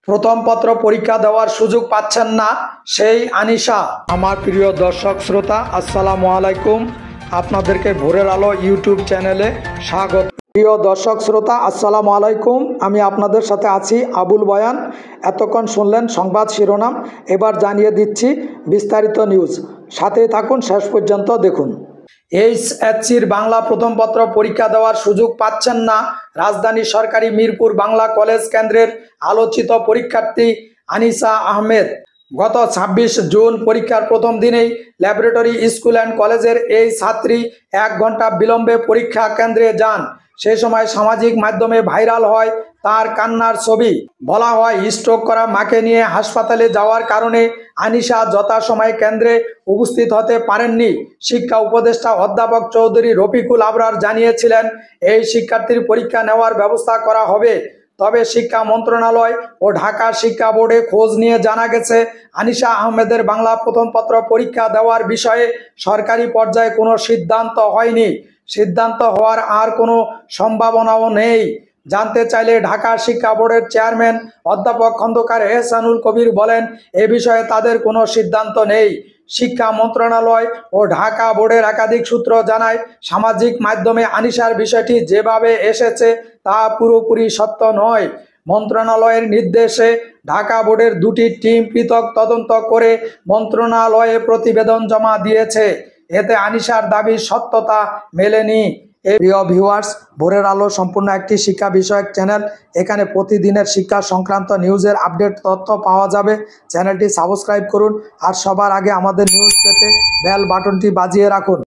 প্রথম পত্র পরীক্ষা দেওয়ার সুযোগ পাচ্ছেন না সেই আনিশা। আমার প্রিয় দর্শক শ্রোতা, আসসালামু আলাইকুম। আপনাদেরকে ভোরের আলো ইউটিউব চ্যানেলে স্বাগত। প্রিয় দর্শক শ্রোতা, আসসালামু আলাইকুম। আমি আপনাদের সাথে আছি আবুল বয়ান। এতক্ষণ শুনলেন সংবাদ শিরোনাম, এবার জানিয়ে দিচ্ছি বিস্তারিত নিউজ। সাথেই থাকুন, শেষ পর্যন্ত দেখুন। এইচএসসির বাংলা প্রথম পত্র পরীক্ষা দেওয়ার সুযোগ পাচ্ছেন না রাজধানী সরকারি মিরপুর বাংলা কলেজ কেন্দ্রের আলোচিত পরীক্ষার্থী আনিশা আহমেদ। গত ২৬ জুন পরীক্ষার প্রথম দিনেই ল্যাবরেটরি স্কুল অ্যান্ড কলেজের এই ছাত্রী ১ ঘন্টা বিলম্বে পরীক্ষা কেন্দ্রে যান। সে সময় সামাজিক মাধ্যমে ভাইরাল হয় তার কান্নার ছবি। বলা হয়, স্ট্রোক করা মাকে নিয়ে হাসপাতালে যাওয়ার কারণে আনিশা যথাসময়ে কেন্দ্রে উপস্থিত হতে পারেননি। শিক্ষা উপদেষ্টা অধ্যাপক চৌধুরী রফিকুল আবরার জানিয়েছিলেন, এই শিক্ষার্থীর পরীক্ষা নেওয়ার ব্যবস্থা করা হবে। তবে শিক্ষা মন্ত্রণালয় ও ঢাকা শিক্ষা বোর্ডে খোঁজ নিয়ে জানা গেছে, আনিশা আহমেদের বাংলা প্রথম পত্র পরীক্ষা দেওয়ার বিষয়ে সরকারি পর্যায়ে কোনো সিদ্ধান্ত হয়নি। সিদ্ধান্ত হওয়ার আর কোনো সম্ভাবনাও নেই। জানতে চাইলে ঢাকা শিক্ষা বোর্ডের চেয়ারম্যান অধ্যাপক খন্দকার এহসানুল কবির বলেন, এ বিষয়ে তাদের কোনো সিদ্ধান্ত নেই। শিক্ষা মন্ত্রণালয় ও ঢাকা বোর্ডের একাধিক সূত্র জানায়, সামাজিক মাধ্যমে আনিশার বিষয়টি যেভাবে এসেছে তা পুরোপুরি সত্য নয়। মন্ত্রণালয়ের নির্দেশে ঢাকা বোর্ডের দুটি টিম পৃথক তদন্ত করে মন্ত্রণালয়ে প্রতিবেদন জমা দিয়েছে। এতে আনিশার দাবির সত্যতা মেলেনি। প্রিয় ভিউয়ার্স, ভোরের আলো সম্পূর্ণ একটি শিক্ষা বিষয়ক চ্যানেল। এখানে প্রতিদিনের শিক্ষা সংক্রান্ত নিউজের আপডেট তথ্য পাওয়া যাবে। চ্যানেলটি সাবস্ক্রাইব করুন আর সবার আগে আমাদের নিউজ পেতে বেল বাটনটি বাজিয়ে রাখুন।